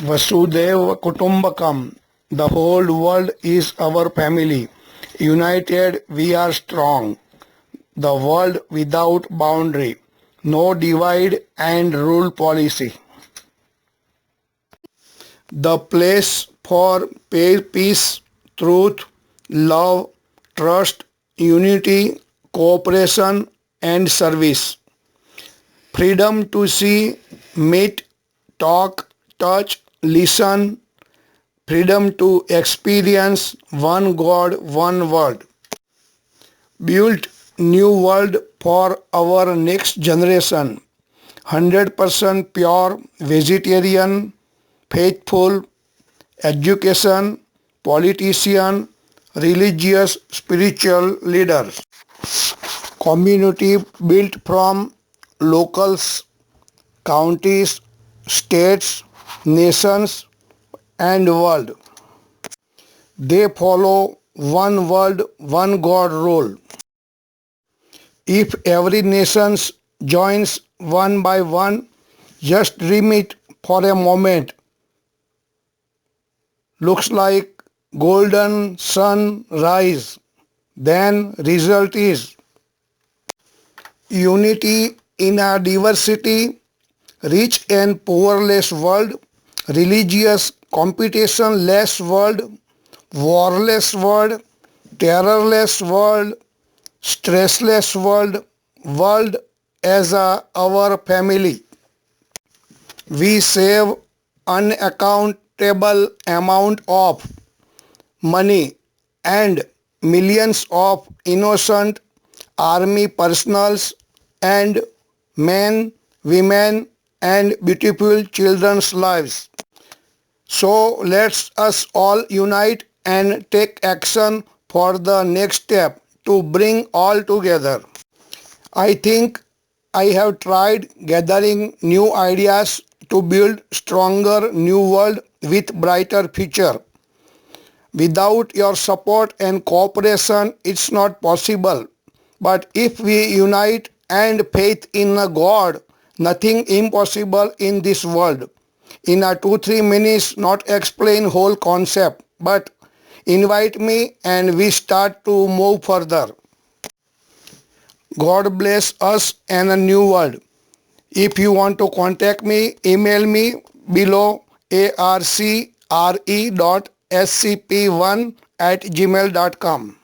Vasudhaiva Kutumbakam. The whole world is our family. United we are strong. The world without boundary. No divide and rule policy. The place for peace, truth, love, trust, unity, cooperation and service. Freedom to see, meet, talk, touch, listen. Freedom to experience one God, one world. Build new world for our next generation. 100% pure, vegetarian, faithful, education, politician, religious, spiritual leaders. Community built from locals, counties, states, nations, and world. They follow one world, one God rule. If every nation joins one by one, just dream it for a moment. Looks like golden sun rise. Then result is unity in a diversity, rich and poorless world, religious competition less world, warless world, terrorless world, stressless world, world as our family. We save unaccountable amount of money and millions of innocent army personals and men, women and beautiful children's lives. So let's us all unite and take action for the next step to bring all together. I think I have tried gathering new ideas to build stronger new world with brighter future. Without your support and cooperation, it's not possible. But if we unite and faith in a God, nothing impossible in this world. In a 2-3 minutes, not explain whole concept, but invite me and we start to move further. God bless us and a new world. If you want to contact me, email me below arcre.scp1@gmail.com.